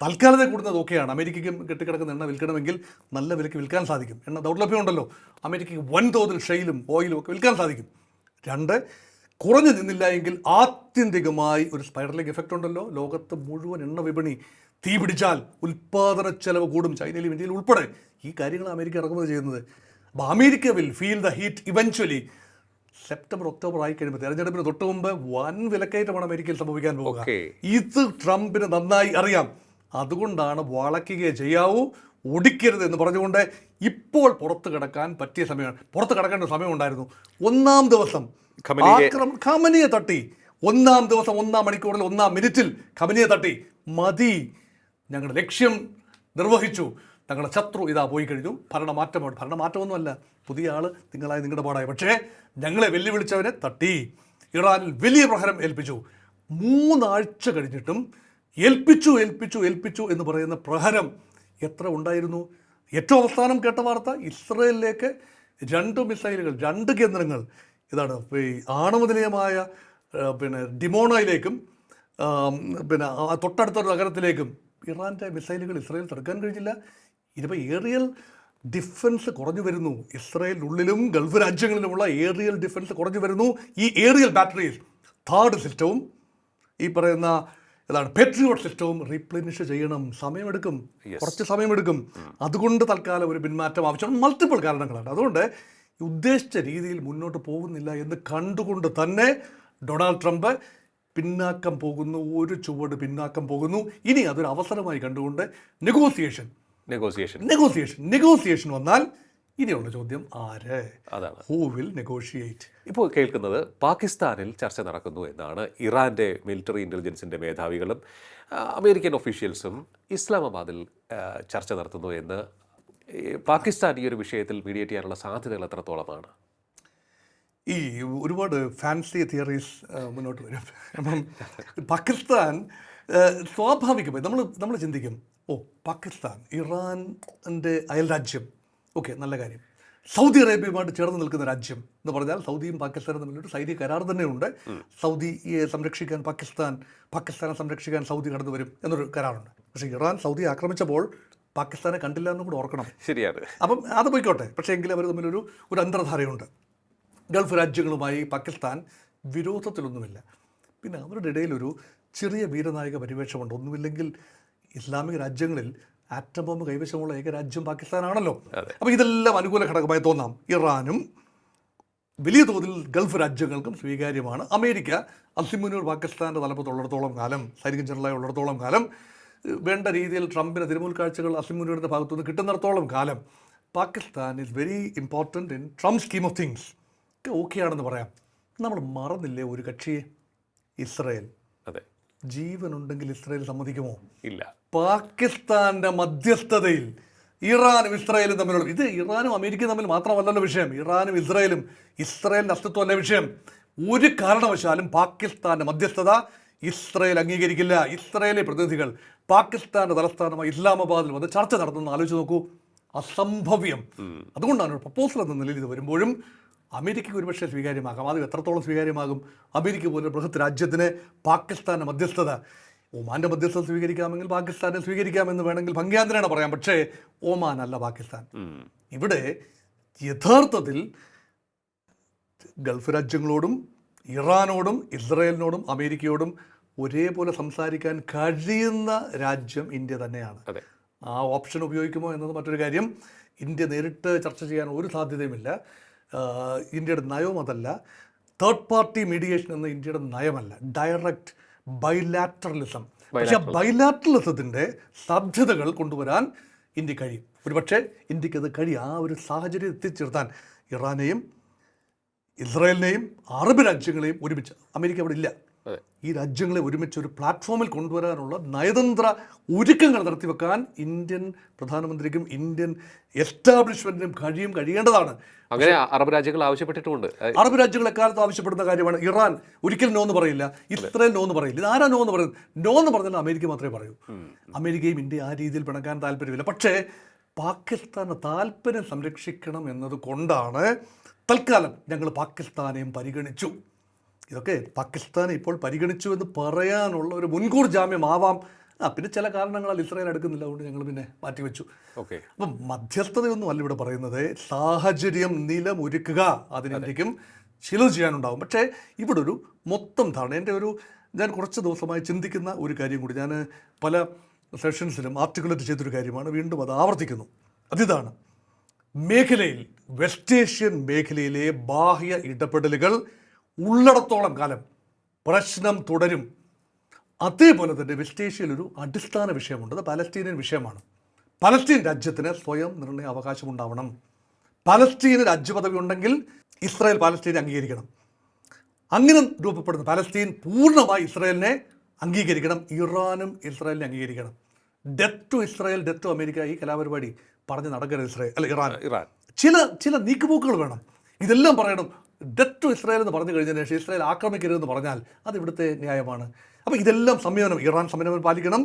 തൽക്കാലത്തെ കൂടുന്നത് ഓക്കെയാണ്. അമേരിക്കയ്ക്ക് കെട്ടിക്കിടക്കുന്ന എണ്ണ വിൽക്കണമെങ്കിൽ നല്ല വിലയ്ക്ക് വിൽക്കാൻ സാധിക്കും. എണ്ണ ദൗർലഭ്യമുണ്ടല്ലോ. അമേരിക്കയ്ക്ക് വൻതോതിൽ ഷെയിലും ഓയിലും ഒക്കെ വിൽക്കാൻ സാധിക്കും. രണ്ട്, കുറഞ്ഞു നിന്നില്ല എങ്കിൽ ആത്യന്തികമായി ഒരു സ്പൈറലിംഗ് എഫക്റ്റ് ഉണ്ടല്ലോ. ലോകത്ത് മുഴുവൻ എണ്ണ വിപണി തീ പിടിച്ചാൽ ഉൽപ്പാദന ചെലവ് കൂടും, ചൈനയിലും ഇന്ത്യയിലും ഉൾപ്പെടെ. ഈ കാര്യങ്ങൾ അമേരിക്ക ഇറക്കുമതി ചെയ്യുന്നത്. അപ്പോൾ America will feel the heat eventually. September October ആയി കഴിയുമ്പോൾ, തെരഞ്ഞെടുപ്പിന് തൊട്ട് മുമ്പ് വൻ വിലക്കയറ്റമാണ് അമേരിക്കയിൽ സംഭവിക്കാൻ പോവുക. ഇത് ട്രംപിന് നന്നായി അറിയാം. അതുകൊണ്ടാണ് വളയ്ക്കുകയെ ചെയ്യാവൂ, ഒടിക്കരുത് എന്ന് പറഞ്ഞുകൊണ്ട് ഇപ്പോൾ പുറത്ത് കിടക്കാൻ പറ്റിയ സമയമാണ്. പുറത്ത് കിടക്കേണ്ട സമയമുണ്ടായിരുന്നു. ഒന്നാം ദിവസം ഖമനിയെ തട്ടി, ഒന്നാം ദിവസം 1 മണിക്കൂറിൽ 1 മിനിറ്റിൽ ഖമനിയെ തട്ടി. മതി, ഞങ്ങളുടെ ലക്ഷ്യം നിർവഹിച്ചു, ഞങ്ങളുടെ ശത്രു ഇതാ പോയി കഴിഞ്ഞു, ഭരണമാറ്റമൊന്നുമല്ല, പുതിയ ആൾ നിങ്ങളുടെ പാടായി. പക്ഷേ ഞങ്ങളെ വെല്ലുവിളിച്ചവനെ തട്ടി. ഇറാനിൽ വലിയ പ്രഹരം ഏൽപ്പിച്ചു. 3 ആഴ്ച കഴിഞ്ഞിട്ടും ഏൽപ്പിച്ചു എന്ന് പറയുന്ന പ്രഹരം എത്ര ഉണ്ടായിരുന്നു? ഏറ്റവും അവസാനം കേട്ട വാർത്ത, ഇസ്രയേലിലേക്ക് 2 മിസൈലുകൾ, 2 കേന്ദ്രങ്ങൾ, ഇതാണ് ആണവ നിലയമായ ഡിമോണയിലേക്കും തൊട്ടടുത്തൊരു നഗരത്തിലേക്കും ഇറാൻ്റെ മിസൈലുകൾ ഇസ്രയേൽ തടുക്കാൻ കഴിഞ്ഞില്ല. ഇതിപ്പോൾ ഏറിയൽ ഡിഫൻസ് കുറഞ്ഞു വരുന്നു. ഇസ്രയേലിനുള്ളിലും ഗൾഫ് രാജ്യങ്ങളിലുമുള്ള ഏറിയൽ ഡിഫൻസ് കുറഞ്ഞു വരുന്നു. ഈ ഏറിയൽ ബാറ്ററീസ്, THAAD സിസ്റ്റവും ഈ പറയുന്ന പേട്രിയോട്ട് സിസ്റ്റവും റീപ്ലെനിഷ് ചെയ്യണം. സമയമെടുക്കും, കുറച്ച് സമയമെടുക്കും. അതുകൊണ്ട് തൽക്കാലം ഒരു പിന്മാറ്റം ആവശ്യമാണ്. മൾട്ടിപ്പിൾ കാരണങ്ങളാണ്. അതുകൊണ്ട് ഉദ്ദേശിച്ച രീതിയിൽ മുന്നോട്ട് പോകുന്നില്ല എന്ന് കണ്ടുകൊണ്ട് തന്നെ ഡൊണാൾഡ് ട്രംപ് പിന്നാക്കം പോകുന്നു, ഒരു ചുവട് പിന്നാക്കം പോകുന്നു. ഇനി അതൊരു അവസരമായി കണ്ടുകൊണ്ട് നെഗോസിയേഷൻ വന്നാൽ ഇനിയുള്ള ചോദ്യം ആര്? അതാണ്, ഹൂ വിൽ നെഗോഷിയേറ്റ്. ഇപ്പോൾ കേൾക്കുന്നത് പാകിസ്ഥാനിൽ ചർച്ച നടക്കുന്നു എന്നാണ്. ഇറാൻ്റെ മിലിറ്ററി ഇൻ്റലിജൻസിൻ്റെ മേധാവികളും അമേരിക്കൻ ഒഫീഷ്യൽസും ഇസ്ലാമാബാദിൽ ചർച്ച നടത്തുന്നു എന്ന്. പാകിസ്ഥാൻ ഈ ഒരു വിഷയത്തിൽ മീഡിയേറ്റ് ചെയ്യാനുള്ള സാധ്യതകൾ എത്രത്തോളമാണ്? ഈ ഒരുപാട് ഫാൻസി തിയറീസ് മുന്നോട്ട് വരും. അപ്പം പാകിസ്ഥാൻ സ്വാഭാവികമായി നമ്മൾ ചിന്തിക്കും, പാകിസ്ഥാൻ ഇറാൻ്റെ അയൽരാജ്യം, ഓക്കെ, നല്ല കാര്യം. സൗദി അറേബ്യയുമായിട്ട് ചേർന്ന് നിൽക്കുന്ന രാജ്യം എന്ന് പറഞ്ഞാൽ സൗദിയും പാകിസ്ഥാനും തമ്മിലൊരു സൈനിക കരാർ തന്നെയുണ്ട്. സൗദിയെ സംരക്ഷിക്കാൻ പാകിസ്ഥാനെ സംരക്ഷിക്കാൻ സൗദി കടന്നു വരും എന്നൊരു കരാറുണ്ട്. പക്ഷേ ഇറാൻ സൗദിയെ ആക്രമിച്ചപ്പോൾ പാകിസ്ഥാനെ കണ്ടില്ല എന്നും കൂടെ ഓർക്കണം. ശരിയാണ്. അപ്പം അത് പോയിക്കോട്ടെ. പക്ഷേ എങ്കിലും അവർ തമ്മിലൊരു അന്തർധാരയുണ്ട്. ഗൾഫ് രാജ്യങ്ങളുമായി പാകിസ്ഥാൻ വിരോധത്തിലൊന്നുമില്ല. പിന്നെ അവരുടെ ഇടയിലൊരു ചെറിയ വീരനായക പരിവേഷമുണ്ട്. ഒന്നുമില്ലെങ്കിൽ ഇസ്ലാമിക രാജ്യങ്ങളിൽ ആറ്റം ബോംബ് കൈവശമുള്ള ഏക രാജ്യം പാകിസ്ഥാനാണല്ലോ. അപ്പോൾ ഇതെല്ലാം അനുകൂല ഘടകമായി തോന്നാം. ഇറാനും വലിയ തോതിൽ ഗൾഫ് രാജ്യങ്ങൾക്കും സ്വീകാര്യമാണ്. അമേരിക്ക അസിമുനൂർ പാകിസ്ഥാൻ്റെ തലപ്പത്തുള്ളിടത്തോളം കാലം, സൈനിക ജനറലായി ഉള്ളിടത്തോളം കാലം, വേണ്ട രീതിയിൽ ട്രംപിന് തിരുമുൽ കാഴ്ചകൾ അസിമുനൂരിൻ്റെ ഭാഗത്തുനിന്ന് കിട്ടുന്നിടത്തോളം കാലം Pakistan is very important in Trump scheme of things. ഓക്കെയാണെന്ന് പറയാം. നമ്മൾ മറന്നില്ലേ ഒരു കക്ഷിയെ? ഇസ്രയേൽ. അതെ, ജീവനുണ്ടെങ്കിൽ ഇസ്രയേൽ സമ്മതിക്കുമോ? ഇല്ല. പാകിസ്ഥാന്റെ മധ്യസ്ഥതയിൽ ഇറാനും ഇസ്രായേലും തമ്മിലുള്ള ഇത് ഇറാനും അമേരിക്കയും തമ്മിൽ മാത്രമല്ലല്ലോ വിഷയം. ഇറാനും ഇസ്രായേലും, ഇസ്രായേലിൻ്റെ അസ്തിത്വമല്ല വിഷയം. ഒരു കാരണവശാലും പാകിസ്ഥാന്റെ മധ്യസ്ഥത ഇസ്രായേൽ അംഗീകരിക്കില്ല. ഇസ്രായേലി പ്രതിനിധികൾ പാകിസ്ഥാന്റെ തലസ്ഥാനമായ ഇസ്ലാമാബാദിൽ വന്ന് ചർച്ച നടത്തുന്ന ആലോചിച്ച് നോക്കൂ. അസംഭവ്യം. അതുകൊണ്ടാണ് ഒരു പ്രപ്പോസൽ എന്ന നിലയിൽ ഇത് വരുമ്പോഴും അമേരിക്കയ്ക്ക് ഒരുപക്ഷെ സ്വീകാര്യമാകാം. അത് എത്രത്തോളം സ്വീകാര്യമാകും? അമേരിക്ക പോലെ ബൃഹത് രാജ്യത്തിന് പാകിസ്ഥാന്റെ മധ്യസ്ഥത, ഒമാൻ്റെ മധ്യസ്ഥത സ്വീകരിക്കാമെങ്കിൽ പാകിസ്ഥാനെ സ്വീകരിക്കാമെന്ന് വേണമെങ്കിൽ ഭംഗ്യാന്തരേണ പറയാം. പക്ഷേ ഒമാൻ അല്ല പാകിസ്ഥാൻ. ഇവിടെ യഥാർത്ഥത്തിൽ ഗൾഫ് രാജ്യങ്ങളോടും ഇറാനോടും ഇസ്രായേലിനോടും അമേരിക്കയോടും ഒരേപോലെ സംസാരിക്കാൻ കഴിയുന്ന രാജ്യം ഇന്ത്യ തന്നെയാണ്. ആ ഓപ്ഷൻ ഉപയോഗിക്കുമോ എന്നത് മറ്റൊരു കാര്യം. ഇന്ത്യ നേരിട്ട് ചർച്ച ചെയ്യാൻ ഒരു സാധ്യതയുമില്ല. ഇന്ത്യയുടെ നയവും അതല്ല. തേർഡ് പാർട്ടി മീഡിയേഷൻ എന്ന ഇന്ത്യയുടെ നയമല്ല. ഡയറക്റ്റ് ബൈലാറ്ററലിസം. പക്ഷെ ആ ബൈലാറ്ററലിസത്തിൻ്റെ സാധ്യതകൾ കൊണ്ടുവരാൻ ഇന്ത്യ കഴിയും. ഒരുപക്ഷെ ഇന്ത്യക്ക് അത് കഴിയും. ആ ഒരു സാഹചര്യം എത്തിച്ചേർത്താൻ ഇറാനെയും ഇസ്രായേലിനെയും അറബ് രാജ്യങ്ങളെയും ഒരുമിച്ച്, അമേരിക്ക അവിടെ ഇല്ല, ഈ രാജ്യങ്ങളെ ഒരുമിച്ച് ഒരു പ്ലാറ്റ്ഫോമിൽ കൊണ്ടുവരാനുള്ള നയതന്ത്ര ഒരുക്കങ്ങൾ നടത്തിവെക്കാൻ ഇന്ത്യൻ പ്രധാനമന്ത്രിക്കും ഇന്ത്യൻ എസ്റ്റാബ്ലിഷ്മെന്റിനും കഴിയേണ്ടതാണ്. അങ്ങനെ അറബ് രാജ്യങ്ങൾ ആവശ്യപ്പെട്ടിട്ടുമുണ്ട്. അറബ് രാജ്യങ്ങൾ എക്കാലത്ത് ആവശ്യപ്പെടുന്ന കാര്യമാണ്. ഇറാൻ ഒരിക്കലും നോ എന്ന് പറയില്ല, ഇസ്രായേൽ നോ എന്ന് പറയില്ല. ഇത് ആരാ നോ എന്ന് പറയുന്നത്? നോ എന്ന് പറഞ്ഞാൽ അമേരിക്ക മാത്രമേ പറയൂ. അമേരിക്കയും ഇന്ത്യ ആ രീതിയിൽ പിണക്കാൻ താല്പര്യമില്ല. പക്ഷേ പാകിസ്ഥാന് താല്പര്യം സംരക്ഷിക്കണം എന്നത് കൊണ്ടാണ് തൽക്കാലം ഞങ്ങൾ പാകിസ്ഥാനെയും പരിഗണിച്ചു. ഇതൊക്കെ പാകിസ്ഥാനെ ഇപ്പോൾ പരിഗണിച്ചു എന്ന് പറയാനുള്ള ഒരു മുൻകൂർ ജാമ്യമാവാം. പിന്നെ ചില കാരണങ്ങളാൽ ഇസ്രായേൽ എടുക്കുന്നില്ല, അതുകൊണ്ട് ഞങ്ങൾ പിന്നെ മാറ്റിവെച്ചു. അപ്പം മധ്യസ്ഥതയൊന്നും അല്ല ഇവിടെ പറയുന്നത്. സാഹചര്യം നിലമൊരുക്കുക, അതിന് ഇന്ത്യക്കും ചിലത് ചെയ്യാനുണ്ടാവും. പക്ഷേ ഇവിടെ ഒരു മൊത്തം ധാരണ, ഞാൻ കുറച്ച് ദിവസമായി ചിന്തിക്കുന്ന ഒരു കാര്യം കൂടി, ഞാൻ പല സെഷൻസിലും ആർട്ടിക്കുലേറ്റ് ചെയ്തൊരു കാര്യമാണ്, വീണ്ടും അത് ആവർത്തിക്കുന്നു. അതിതാണ് മേഖലയിൽ, വെസ്റ്റ് ഏഷ്യൻ മേഖലയിലെ ബാഹ്യ ഇടപെടലുകൾ ഉള്ളിടത്തോളം കാലം പ്രശ്നം തുടരും. അതേപോലെ തന്നെ വെസ്റ്റ് ഏഷ്യയിൽ ഒരു അടിസ്ഥാന വിഷയമുണ്ട്. അത് പലസ്തീനിയൻ വിഷയമാണ്. പലസ്തീൻ രാജ്യത്തിന് സ്വയം നിർണയ അവകാശമുണ്ടാവണം. പലസ്തീന് രാജ്യപദവി ഉണ്ടെങ്കിൽ ഇസ്രായേൽ പാലസ്തീനെ അംഗീകരിക്കണം. അങ്ങനെ രൂപപ്പെടുന്ന പലസ്തീൻ പൂർണ്ണമായി ഇസ്രായേലിനെ അംഗീകരിക്കണം. ഇറാനും ഇസ്രായേലിനെ അംഗീകരിക്കണം. Death to Israel, death to America, ഈ കലാപരിപാടി പറഞ്ഞ് നടക്കരുത് ഇസ്രായേൽ അല്ല ഇറാൻ. ചില നീക്കുപോക്കുകൾ വേണം. ഇതെല്ലാം പറയണം. ഡെത്ത് ടു ഇസ്രായേൽ എന്ന് പറഞ്ഞു കഴിഞ്ഞതിന് ശേഷം ഇസ്രായേൽ ആക്രമിക്കരുതെന്ന് പറഞ്ഞാൽ അത് ഇവിടുത്തെ ന്യായമാണ്. അപ്പോൾ ഇതെല്ലാം സംയമനം, ഇറാൻ സംയമനം പാലിക്കണം.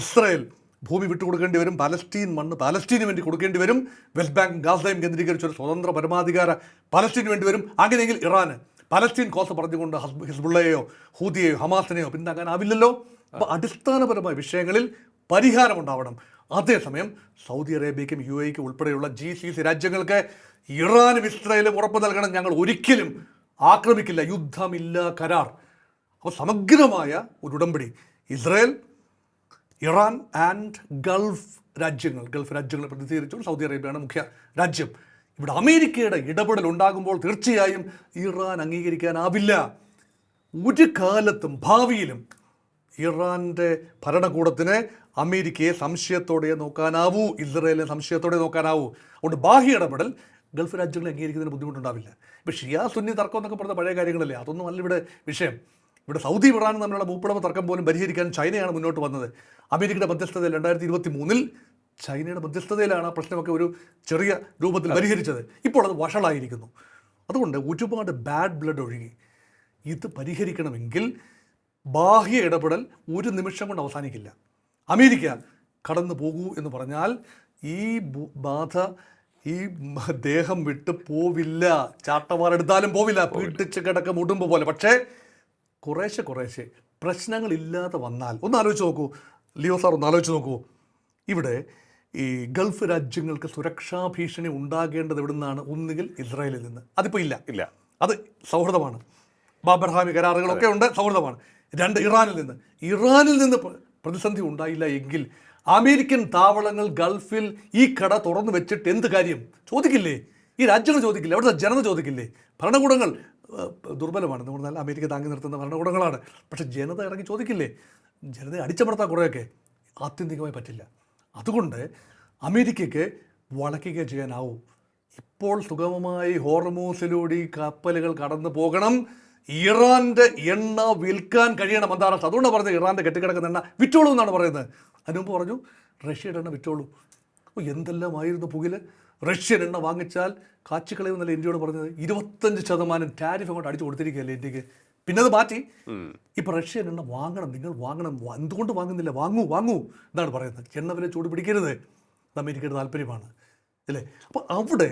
ഇസ്രായേൽ ഭൂമി വിട്ടുകൊടുക്കേണ്ടി വരും. പലസ്തീൻ മണ്ണ് പലസ്തീന് വേണ്ടി കൊടുക്കേണ്ടി വരും. വെസ്റ്റ് ബാങ്ക് ഗാസയും കേന്ദ്രീകരിച്ച് ഒരു സ്വതന്ത്ര പരമാധികാര പലസ്തീന് വേണ്ടി വരും. അങ്ങനെയെങ്കിൽ ഇറാന് പലസ്തീൻ കോസ് പറഞ്ഞുകൊണ്ട് ഹിസ്ബുള്ളയെയോ ഹൂതിയെയോ ഹമാസിനെയോ പിന്താങ്ങാനാവില്ലല്ലോ. അപ്പോൾ അടിസ്ഥാനപരമായ വിഷയങ്ങളിൽ പരിഹാരമുണ്ടാവണം. അതേസമയം സൗദി അറേബ്യയ്ക്കും UAE-ക്കും ഉൾപ്പെടെയുള്ള GCC രാജ്യങ്ങൾക്ക് ഇറാനും ഇസ്രായേലും ഉറപ്പ് നൽകണം, ഞങ്ങൾ ഒരിക്കലും ആക്രമിക്കില്ല, യുദ്ധമില്ല കരാർ. അപ്പോൾ സമഗ്രമായ ഒരു ഉടമ്പടി ഇസ്രായേൽ, ഇറാൻ ആൻഡ് ഗൾഫ് രാജ്യങ്ങളെ പ്രതിനിധീകരിച്ചുകൊണ്ട് സൗദി അറേബ്യയാണ് മുഖ്യ രാജ്യം. ഇവിടെ അമേരിക്കയുടെ ഇടപെടൽ ഉണ്ടാകുമ്പോൾ തീർച്ചയായും ഇറാൻ അംഗീകരിക്കാനാവില്ല. ഒരു കാലത്തും ഭാവിയിലും ഇറാൻ്റെ ഭരണകൂടത്തിന് അമേരിക്കയെ സംശയത്തോടെ നോക്കാനാവൂ, ഇസ്രായേലിനെ സംശയത്തോടെ നോക്കാനാവൂ. അതുകൊണ്ട് ബാഹ്യ ഇടപെടൽ ഗൾഫ് രാജ്യങ്ങളെ അംഗീകരിക്കുന്നതിന് ബുദ്ധിമുട്ടുണ്ടാവില്ല. ഇപ്പോൾ ഷിയ സുന്നി തർക്കം എന്നൊക്കെ പറഞ്ഞ പഴയ കാര്യങ്ങളല്ലേ, അതൊന്നും അല്ല ഇവിടെ വിഷയം. ഇവിടെ സൗദി ഇറാനും തമ്മിലുള്ള മൂപ്പിളമ തർക്കം പോലും പരിഹരിക്കാൻ ചൈനയാണ് മുന്നോട്ട് വന്നത്. അമേരിക്കയുടെ മധ്യസ്ഥതയിൽ 2023 ചൈനയുടെ മധ്യസ്ഥതയിലാണ് ആ പ്രശ്നമൊക്കെ ഒരു ചെറിയ രൂപത്തിൽ പരിഹരിച്ചത്. ഇപ്പോൾ അത് വഷളായിരിക്കുന്നു. അതുകൊണ്ട് ഒരുപാട് ബാഡ് ബ്ലഡ് ഒഴുകി. ഇത് പരിഹരിക്കണമെങ്കിൽ ബാഹ്യ ഇടപെടൽ ഒരു നിമിഷം കൊണ്ട് അവസാനിക്കില്ല. അമേരിക്ക കടന്നു പോകൂ എന്ന് പറഞ്ഞാൽ ഈ ബാധ ഈ ദേഹം വിട്ട് പോവില്ല. ചാട്ടവാറെടുത്താലും പോവില്ല, പീട്ടിച്ച് കിടക്ക മുടുമ്പ് പോലെ. പക്ഷേ കുറേശ്ശെ പ്രശ്നങ്ങളില്ലാതെ വന്നാൽ ഒന്ന് ആലോചിച്ച് നോക്കൂ, ലിയോ സാർ ഒന്ന് ആലോചിച്ച് നോക്കൂ. ഇവിടെ ഈ ഗൾഫ് രാജ്യങ്ങൾക്ക് സുരക്ഷാ ഭീഷണി ഉണ്ടാകേണ്ടത് എവിടെ നിന്നാണ്? ഒന്നുകിൽ ഇസ്രായേലിൽ നിന്ന്, അതിപ്പോൾ ഇല്ല. അത് സൗഹൃദമാണ്. അബ്രഹാമി കരാറുകളൊക്കെ ഉണ്ട്, സൗഹൃദമാണ്. 2, ഇറാനിൽ നിന്ന് പ്രതിസന്ധി ഉണ്ടായില്ല എങ്കിൽ അമേരിക്കൻ താവളങ്ങൾ ഗൾഫിൽ ഈ കട തുറന്നു വെച്ചിട്ട് എന്ത് കാര്യം? ചോദിക്കില്ലേ? ഈ രാജ്യങ്ങൾ ചോദിക്കില്ലേ? അവിടുത്തെ ജനത ചോദിക്കില്ലേ? ഭരണകൂടങ്ങൾ ദുർബലമാണ്, എന്ന് പറഞ്ഞാൽ അമേരിക്ക താങ്ങി നിർത്തുന്ന ഭരണകൂടങ്ങളാണ്. പക്ഷേ ജനത ഇറങ്ങി ചോദിക്കില്ലേ? ജനതയെ അടിച്ചമർത്താൻ കുറേയൊക്കെ ആത്യന്തികമായി പറ്റില്ല. അതുകൊണ്ട് അമേരിക്കയ്ക്ക് വളയ്ക്കുക ചെയ്യാനാവും. ഇപ്പോൾ സുഗമമായി ഹോർമൂസിലൂടെ കപ്പലുകൾ കടന്നു പോകണം. ഇറാൻ്റെ എണ്ണ വിൽക്കാൻ കഴിയണം അന്താരാഷ്ട്ര. അതുകൊണ്ടാണ് പറഞ്ഞത് ഇറാൻ്റെ കെട്ടിക്കിടക്കുന്ന എണ്ണ വിറ്റോളൂ എന്നാണ് പറയുന്നത്. അതിന് മുമ്പ് പറഞ്ഞു റഷ്യയുടെ എണ്ണ വിറ്റോളൂ. എന്തെല്ലാമായിരുന്നു പുകിൽ. റഷ്യൻ എണ്ണ വാങ്ങിച്ചാൽ കാച്ചിക്കളയുമെന്നല്ല ഇന്ത്യയോട് പറഞ്ഞത്. 25% ടാരിഫ് അങ്ങോട്ട് അടിച്ചു കൊടുത്തിരിക്കുകയല്ലേ ഇന്ത്യക്ക്. പിന്നെ അത് മാറ്റി ഇപ്പോൾ റഷ്യൻ എണ്ണ വാങ്ങണം, നിങ്ങൾ വാങ്ങണം. എന്തുകൊണ്ട് വാങ്ങുന്നില്ല? വാങ്ങൂ എന്നാണ് പറയുന്നത്. എണ്ണ വില ചൂട് പിടിക്കരുത്, അത് അമേരിക്കയുടെ താല്പര്യമാണ് അല്ലേ. അപ്പോൾ അവിടെ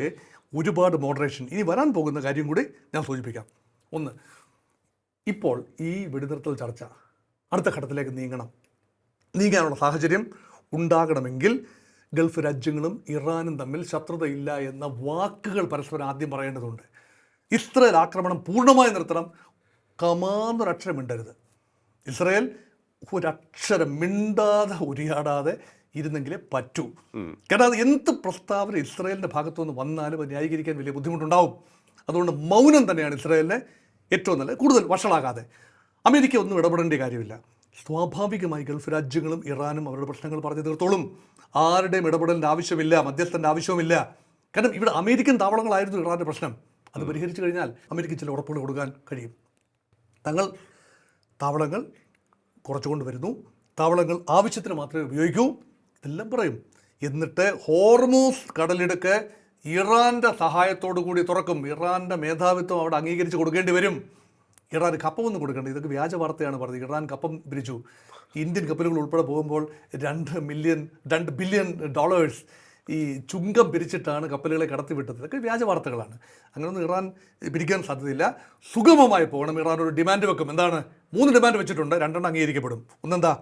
ഒരുപാട് മോഡറേഷൻ. ഇനി വരാൻ പോകുന്ന കാര്യം കൂടി ഞാൻ സൂചിപ്പിക്കാം. ഒന്ന്, ഇപ്പോൾ ഈ വെടിനിർത്തൽ ചർച്ച അടുത്ത ഘട്ടത്തിലേക്ക് നീങ്ങാനുള്ള സാഹചര്യം ഉണ്ടാകണമെങ്കിൽ ഗൾഫ് രാജ്യങ്ങളും ഇറാനും തമ്മിൽ ശത്രുതയില്ല എന്ന വാക്കുകൾ പരസ്പരം ആദ്യം പറയേണ്ടതുണ്ട്. ഇസ്രയേൽ ആക്രമണം പൂർണ്ണമായി നിർത്തണം, കമാന്നൊരക്ഷരം മിണ്ടരുത്. ഇസ്രയേൽ ഒരക്ഷരം മിണ്ടാതെ ഉരിയാടാതെ ഇരുന്നെങ്കിലേ പറ്റൂ. കാരണം അത് എന്ത് പ്രസ്താവന ഇസ്രയേലിൻ്റെ ഭാഗത്തുനിന്ന് വന്നാലും അത് ന്യായീകരിക്കാൻ വലിയ ബുദ്ധിമുട്ടുണ്ടാവും. അതുകൊണ്ട് മൗനം തന്നെയാണ് ഇസ്രയേലിനെ ഏറ്റവും നല്ലത്. കൂടുതൽ വഷളാകാതെ അമേരിക്ക ഒന്നും ഇടപെടേണ്ട കാര്യമില്ല. സ്വാഭാവികമായി ഗൾഫ് രാജ്യങ്ങളും ഇറാനും അവരുടെ പ്രശ്നങ്ങൾ പറഞ്ഞു തീർത്തോളും. ആരുടെയും ഇടപെടലിൻ്റെ ആവശ്യമില്ല, മധ്യസ്ഥൻ്റെ ആവശ്യവുമില്ല. കാരണം ഇവിടെ അമേരിക്കൻ താവളങ്ങളായിരുന്നു ഇറാൻ്റെ പ്രശ്നം. അത് പരിഹരിച്ചു കഴിഞ്ഞാൽ അമേരിക്ക ചില ഉറപ്പുകൾ കൊടുക്കാൻ കഴിയും. തങ്ങൾ താവളങ്ങൾ കുറച്ചുകൊണ്ട് വരുന്നു, താവളങ്ങൾ ആവശ്യത്തിന് മാത്രമേ ഉപയോഗിക്കൂ, ഇതെല്ലാം പറയും. എന്നിട്ട് ഹോർമൂസ് കടലിടുക്ക് ഇറാൻ്റെ സഹായത്തോടു കൂടി തുറക്കും. ഇറാൻ്റെ മേധാവിത്വം അവിടെ അംഗീകരിച്ച് കൊടുക്കേണ്ടി വരും. ഇറാൻ കപ്പമൊന്നും കൊടുക്കേണ്ട. ഇതൊക്കെ വ്യാജ വാർത്തയാണ് പറഞ്ഞത്. ഇറാൻ കപ്പം പിരിച്ചു. ഇന്ത്യൻ കപ്പലുകൾ ഉൾപ്പെടെ പോകുമ്പോൾ $2 ബില്യൺ ഈ ചുങ്കം പിരിച്ചിട്ടാണ് കപ്പലുകളെ കടത്തിവിട്ടത്. ഇതൊക്കെ വ്യാജ വാർത്തകളാണ്. അങ്ങനെയൊന്നും ഇറാൻ പിരിക്കാൻ സാധ്യതയില്ല. സുഗമമായി പോകണം. ഇറാൻ ഒരു ഡിമാൻഡ് വെക്കും. എന്താണ്? 3 ഡിമാൻഡ് വെച്ചിട്ടുണ്ട്. 2 അംഗീകരിക്കപ്പെടും. ഒന്നെന്താ?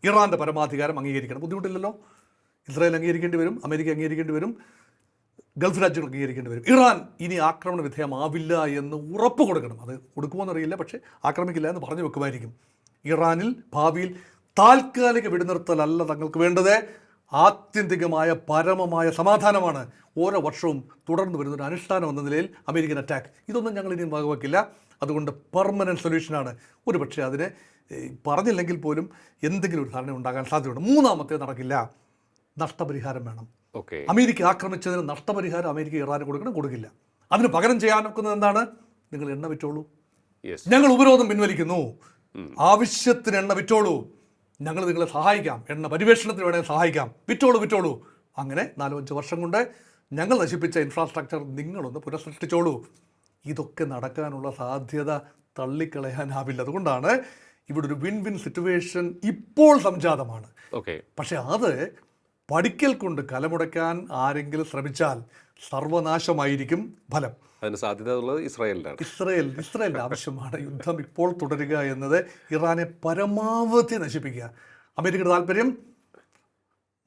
ഇറാൻ്റെ പരമാധികാരം അംഗീകരിക്കണം. ബുദ്ധിമുട്ടില്ലല്ലോ. ഇസ്രായേൽ അംഗീകരിക്കേണ്ടി വരും, അമേരിക്ക അംഗീകരിക്കേണ്ടി വരും, ഗൾഫ് രാജ്യങ്ങൾ അംഗീകരിക്കേണ്ടി വരും. ഇറാൻ ഇനി ആക്രമണ വിധേയമാവില്ല എന്ന് ഉറപ്പ് കൊടുക്കണം. അത് കൊടുക്കുമോയെന്നറിയില്ല, പക്ഷേ ആക്രമിക്കില്ല എന്ന് പറഞ്ഞു വെക്കുമായിരിക്കും. ഇറാനിൽ ഭാവിയിൽ താൽക്കാലിക വെടിനിർത്തലല്ല തങ്ങൾക്ക് വേണ്ടത്, ആത്യന്തികമായ പരമമായ സമാധാനമാണ്. ഓരോ വർഷവും തുടർന്ന് വരുന്നൊരു അനുഷ്ഠാനം എന്ന നിലയിൽ അമേരിക്കൻ അറ്റാക്ക്, ഇതൊന്നും ഞങ്ങൾ ഇനിയും വകവെക്കില്ല. അതുകൊണ്ട് പെർമനൻറ്റ് സൊല്യൂഷനാണ്. ഒരു പക്ഷേ അതിനെ പറഞ്ഞില്ലെങ്കിൽ പോലും എന്തെങ്കിലും ഒരു ധാരണ ഉണ്ടാകാൻ സാധ്യതയുണ്ട്. മൂന്നാമത്തെ നടക്കില്ല. നഷ്ടപരിഹാരം വേണം. അമേരിക്ക ആക്രമിച്ചതിന് നഷ്ടപരിഹാരം അമേരിക്ക ഇറാന് കൊടുക്കില്ല. അതിന് പകരം ചെയ്യാൻ നോക്കുന്നത് എന്താണ്? നിങ്ങൾ എണ്ണ വിറ്റോളൂ, ഞങ്ങൾ ഉപരോധം പിൻവലിക്കുന്നു, ആവശ്യത്തിന് എണ്ണ വിറ്റോളൂ, ഞങ്ങൾ നിങ്ങളെ സഹായിക്കാം, എണ്ണ പരിവേഷണത്തിന് വേണമെങ്കിൽ സഹായിക്കാം, വിറ്റോളൂ. അങ്ങനെ 4-5 വർഷം കൊണ്ട് ഞങ്ങൾ നശിപ്പിച്ച ഇൻഫ്രാസ്ട്രക്ചർ നിങ്ങളൊന്ന് പുനഃസൃഷ്ടിച്ചോളൂ. ഇതൊക്കെ നടക്കാനുള്ള സാധ്യത തള്ളിക്കളയാനാവില്ല. അതുകൊണ്ടാണ് ഇവിടെ ഒരു വിൻ വിൻ സിറ്റുവേഷൻ ഇപ്പോൾ സംജാതമാണ്. പക്ഷെ അത് പഠിക്കൽ കൊണ്ട് കലമുടയ്ക്കാൻ ആരെങ്കിലും ശ്രമിച്ചാൽ സർവനാശമായിരിക്കും ഫലം. അതിന് സാധ്യതയുള്ളത് ഇസ്രായേലിനാണ്. ഇസ്രായേലിൻ്റെ ആവശ്യമാണ് യുദ്ധം ഇപ്പോൾ തുടരുക എന്നത്. ഇറാനെ പരമാവധി നശിപ്പിക്കുക. അമേരിക്കയുടെ താല്പര്യം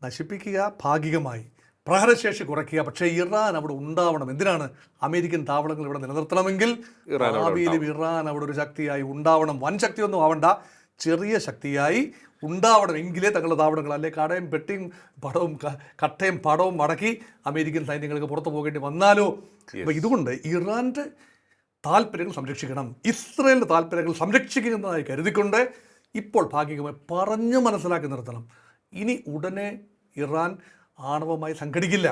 നശിപ്പിക്കുക, ഭാഗികമായി പ്രഹരശേഷി കുറയ്ക്കുക. പക്ഷേ ഇറാൻ അവിടെ ഉണ്ടാവണം. എന്തിനാണ്? അമേരിക്കൻ താവളങ്ങൾ ഇവിടെ നിലനിർത്തണമെങ്കിൽ ഭാവിയിലും ഇറാൻ അവിടെ ഒരു ശക്തിയായി ഉണ്ടാവണം. വൻ ശക്തിയൊന്നും ആവണ്ട, ചെറിയ ശക്തിയായി ഉണ്ടാവണമെങ്കിലേ തങ്ങളുടെ താവളങ്ങൾ, അല്ലെ കട്ടയും പടവും മടക്കി അമേരിക്കൻ സൈന്യങ്ങൾക്ക് പുറത്തു പോകേണ്ടി വന്നാലോ. അപ്പോൾ ഇതുകൊണ്ട് ഇറാൻ്റെ താല്പര്യങ്ങൾ സംരക്ഷിക്കണം, ഇസ്രായേലിൻ്റെ താല്പര്യങ്ങൾ സംരക്ഷിക്കുന്നതായി കരുതിക്കൊണ്ട് ഇപ്പോൾ ഭാഗികമായി പറഞ്ഞു മനസ്സിലാക്കി നിർത്തണം. ഇനി ഉടനെ ഇറാൻ ആണവമായി സംഘടിക്കില്ല,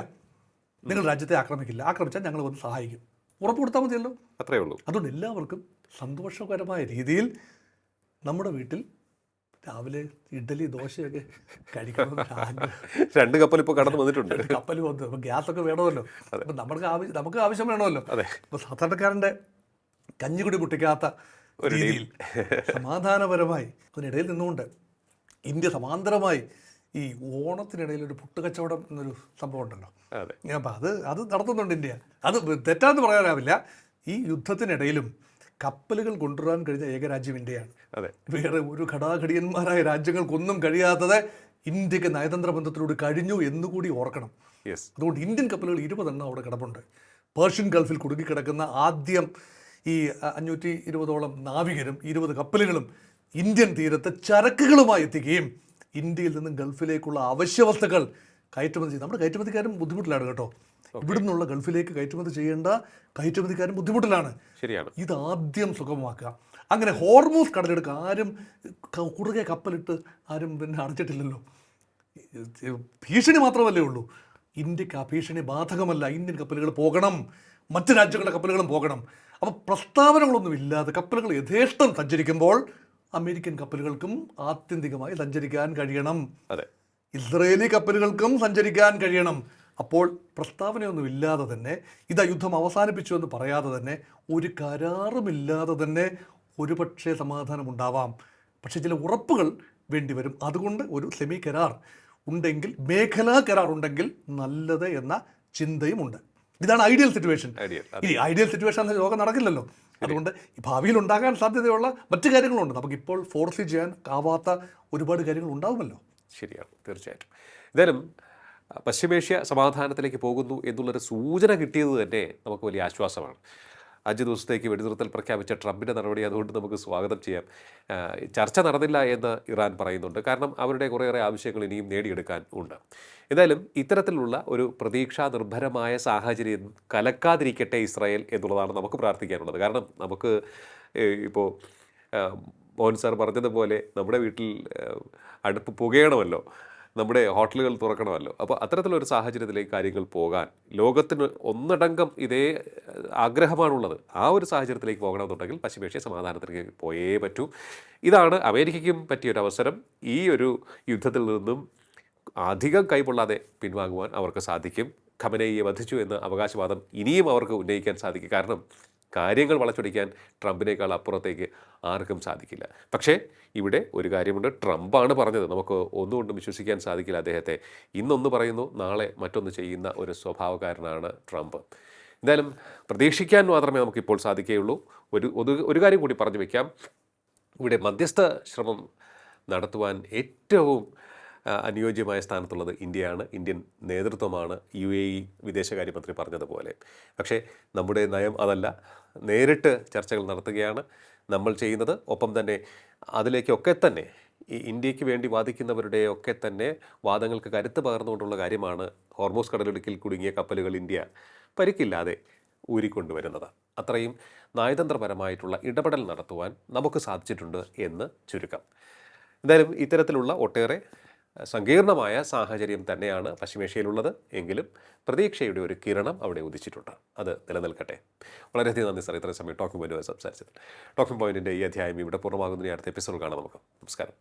നിങ്ങൾ രാജ്യത്തെ ആക്രമിക്കില്ല, ആക്രമിച്ചാൽ ഞങ്ങൾ വന്ന് സഹായിക്കും, ഉറപ്പ് കൊടുത്താൽ മതിയല്ലോ. അത്രയേ ഉള്ളൂ. അതുകൊണ്ട് എല്ലാവർക്കും സന്തോഷകരമായ രീതിയിൽ നമ്മുടെ വീട്ടിൽ രാവിലെ ഇഡ്ഡലി ദോശയൊക്കെ കഴിക്കണം. 2 കപ്പൽ ഇപ്പോൾ കടന്നു വന്നിട്ടുണ്ട്. കപ്പൽ വന്നു. അപ്പോൾ ഗ്യാസൊക്കെ വേണമല്ലോ. അപ്പം നമുക്ക് ആവശ്യം വേണമല്ലോ. അപ്പോൾ സാധാരണക്കാരൻ്റെ കഞ്ഞിക്കുടി മുട്ടിക്കാത്ത രീതിയിൽ സമാധാനപരമായി അതിനിടയിൽ നിന്നുകൊണ്ട് ഇന്ത്യ സമാന്തരമായി ഈ ഓണത്തിനിടയിൽ ഒരു പുട്ടുകച്ചവടം എന്നൊരു സംഭവം ഉണ്ടല്ലോ. അപ്പം അത് നടത്തുന്നുണ്ട് ഇന്ത്യ. അത് തെറ്റാന്ന് പറയാനാവില്ല. ഈ യുദ്ധത്തിനിടയിലും കപ്പലുകൾ കൊണ്ടുവരാൻ കഴിഞ്ഞ ഏകരാജ്യം ഇന്ത്യയാണ്. വേറെ ഒരു ഘടാഘടിയന്മാരായ രാജ്യങ്ങൾക്കൊന്നും കഴിയാത്തത് ഇന്ത്യക്ക് നയതന്ത്ര ബന്ധത്തിലൂടെ കഴിഞ്ഞു എന്നുകൂടി ഓർക്കണം. അതുകൊണ്ട് ഇന്ത്യൻ കപ്പലുകൾ 20 അവിടെ കിടപ്പുണ്ട്. പേർഷ്യൻ ഗൾഫിൽ കുടുങ്ങിക്കിടക്കുന്ന ആദ്യം ഈ 520ഓളം നാവികരും 20 കപ്പലുകളും ഇന്ത്യൻ തീരത്ത് ചരക്കുകളുമായി എത്തിക്കുകയും ഇന്ത്യയിൽ നിന്നും ഗൾഫിലേക്കുള്ള അവശ്യ വസ്തുക്കൾ കയറ്റുമതി ചെയ്യും. നമ്മുടെ കയറ്റുമതിക്കാരും ബുദ്ധിമുട്ടിലാണ് കേട്ടോ. ഇവിടെ നിന്നുള്ള ഗൾഫിലേക്ക് കയറ്റുമതി ചെയ്യേണ്ട കയറ്റുമതിക്കാരും ബുദ്ധിമുട്ടിലാണ്. ശരിയാണ്. ഇതാദ്യം സുഗമമാക്കുക. അങ്ങനെ ഹോർമൂസ് കടലെടുക്കുക. ആരും കുറുകെ കപ്പലിട്ട് ആരും പിന്നെ അടച്ചിട്ടില്ലല്ലോ. ഭീഷണി മാത്രമല്ലേ ഉള്ളൂ. ഇന്ത്യക്ക് ആ ഭീഷണി ബാധകമല്ല. ഇന്ത്യൻ കപ്പലുകൾ പോകണം, മറ്റ് രാജ്യങ്ങളുടെ കപ്പലുകളും പോകണം. അപ്പോൾ പ്രസ്താവനകളൊന്നും ഇല്ലാതെ കപ്പലുകൾ യഥേഷ്ടം സഞ്ചരിക്കുമ്പോൾ അമേരിക്കൻ കപ്പലുകൾക്കും ആത്യന്തികമായി സഞ്ചരിക്കാൻ കഴിയണം. അതെ, ഇസ്രയേലി കപ്പലുകൾക്കും സഞ്ചരിക്കാൻ കഴിയണം. അപ്പോൾ പ്രസ്താവനയൊന്നും ഇല്ലാതെ തന്നെ ഇതാ യുദ്ധം അവസാനിപ്പിച്ചു എന്ന് പറയാതെ തന്നെ ഒരു കരാറുമില്ലാതെ തന്നെ ഒരുപക്ഷെ സമാധാനമുണ്ടാവാം. പക്ഷേ ചില ഉറപ്പുകൾ വേണ്ടിവരും. അതുകൊണ്ട് ഒരു സെമി കരാർ ഉണ്ടെങ്കിൽ, മേഖലാ കരാർ ഉണ്ടെങ്കിൽ നല്ലത് എന്ന ചിന്തയും ഉണ്ട്. ഇതാണ് ഐഡിയൽ സിറ്റുവേഷൻ. ഇനി ഐഡിയൽ സിറ്റുവേഷൻ ലോകം നടക്കില്ലല്ലോ. അതുകൊണ്ട് ഭാവിയിൽ ഉണ്ടാകാൻ സാധ്യതയുള്ള മറ്റു കാര്യങ്ങളുണ്ട്. നമുക്കിപ്പോൾ ഫോർസ് ചെയ്യാൻ ആവാത്ത ഒരുപാട് കാര്യങ്ങൾ ഉണ്ടാവുമല്ലോ. ശരിയാണ്, തീർച്ചയായിട്ടും. എന്തായാലും പശ്ചിമേഷ്യ സമാധാനത്തിലേക്ക് പോകുന്നു എന്നുള്ളൊരു സൂചന കിട്ടിയത് തന്നെ നമുക്ക് വലിയ ആശ്വാസമാണ്. 5 ദിവസത്തേക്ക് വെടിനിർത്തൽ പ്രഖ്യാപിച്ച ട്രംപിൻ്റെ നടപടി അതുകൊണ്ട് നമുക്ക് സ്വാഗതം ചെയ്യാം. ചർച്ച നടന്നില്ല എന്ന് ഇറാൻ പറയുന്നുണ്ട്. കാരണം അവരുടെ കുറേയേറെ ആവശ്യങ്ങൾ ഇനിയും നേടിയെടുക്കാൻ ഉണ്ട്. എന്തായാലും ഇത്തരത്തിലുള്ള ഒരു പ്രതീക്ഷാ നിർഭരമായ സാഹചര്യം കലക്കാതിരിക്കട്ടെ ഇസ്രായേൽ എന്നുള്ളതാണ് നമുക്ക് പ്രാർത്ഥിക്കാനുള്ളത്. കാരണം നമുക്ക് ഇപ്പോൾ മോഹൻ സാർ പറഞ്ഞതുപോലെ നമ്മുടെ വീട്ടിൽ അടുപ്പ് പുകയണമല്ലോ, നമ്മുടെ ഹോട്ടലുകൾ തുറക്കണമല്ലോ. അപ്പോൾ അത്തരത്തിലൊരു സാഹചര്യത്തിലേക്ക് കാര്യങ്ങൾ പോകാൻ ലോകത്തിന് ഒന്നടങ്കം ഇതേ ആഗ്രഹമാണുള്ളത്. ആ ഒരു സാഹചര്യത്തിലേക്ക് പോകണമെന്നുണ്ടെങ്കിൽ പശ്ചിമേഷ്യ സമാധാനത്തിലേക്ക് പോയേ പറ്റൂ. ഇതാണ് അമേരിക്കയ്ക്കും പറ്റിയൊരു അവസരം. ഈ ഒരു യുദ്ധത്തിൽ നിന്നും അധികം കൈകൊള്ളാതെ പിൻവാങ്ങുവാൻ അവർക്ക് സാധിക്കും. ഖമനേയിയെ വധിച്ചു എന്ന അവകാശവാദം ഇനിയും അവർക്ക് ഉന്നയിക്കാൻ സാധിക്കും. കാരണം കാര്യങ്ങൾ വളച്ചൊടിക്കാൻ ട്രംപിനേക്കാൾ അപ്പുറത്തേക്ക് ആർക്കും സാധിക്കില്ല. പക്ഷേ ഇവിടെ ഒരു കാര്യമുണ്ട്, ട്രംപാണ് പറഞ്ഞത്. നമുക്ക് ഒന്നുകൊണ്ടും വിശ്വസിക്കാൻ സാധിക്കില്ല അദ്ദേഹത്തെ. ഇന്നൊന്ന് പറയുന്നു, നാളെ മറ്റൊന്ന് ചെയ്യുന്ന ഒരു സ്വഭാവക്കാരനാണ് ട്രംപ്. എന്തായാലും പ്രതീക്ഷിക്കാൻ മാത്രമേ നമുക്കിപ്പോൾ സാധിക്കുകയുള്ളൂ. ഒരു കാര്യം കൂടി പറഞ്ഞു വയ്ക്കാം. ഇവിടെ മധ്യസ്ഥ ശ്രമം നടത്തുവാൻ ഏറ്റവും അനുയോജ്യമായ സ്ഥാനത്തുള്ളത് ഇന്ത്യയാണ്. ഇന്ത്യൻ നേതൃത്വമാണ്. UAE വിദേശകാര്യമന്ത്രി പറഞ്ഞതുപോലെ. പക്ഷേ നമ്മുടെ നയം അതല്ല. നേരിട്ട് ചർച്ചകൾ നടത്തുകയാണ് നമ്മൾ ചെയ്യുന്നത്. ഒപ്പം തന്നെ അതിലേക്കൊക്കെ തന്നെ ഈ ഇന്ത്യക്ക് വേണ്ടി വാദിക്കുന്നവരുടെയൊക്കെ തന്നെ വാദങ്ങൾക്ക് കരുത്ത് പകർന്നുകൊണ്ടുള്ള കാര്യമാണ് ഹോർമൂസ് കടലിടുക്കിൽ കുടുങ്ങിയ കപ്പലുകൾ ഇന്ത്യ പരിക്കില്ലാതെ ഊരിക്കൊണ്ടുവരുന്നത്. അത്രയും നയതന്ത്രപരമായിട്ടുള്ള ഇടപെടൽ നടത്തുവാൻ നമുക്ക് സാധിച്ചിട്ടുണ്ട് എന്ന് ചുരുക്കം. എന്തായാലും ഇത്തരത്തിലുള്ള ഒട്ടേറെ സങ്കീർണമായ സാഹചര്യം തന്നെയാണ് പശ്ചിമേഷ്യയിലുള്ളത്. എങ്കിലും പ്രതീക്ഷയുടെ ഒരു കിരണം അവിടെ ഉദിച്ചിട്ടുണ്ട്. അത് നിലനിൽക്കട്ടെ. വളരെയധികം നന്ദി സാർ, ഇത്രയും സമയം ടോക്കിംഗ് പോയിന്റുമായി സംസാരിച്ചത്. ടോക്കിംഗ് പോയിന്റിൻ്റെ ഈ അധ്യായം ഇവിടെ പൂർണ്ണമാകുന്നതിന് അടുത്ത എപ്പിസോഡ് കാണാം നമുക്ക്. നമസ്കാരം.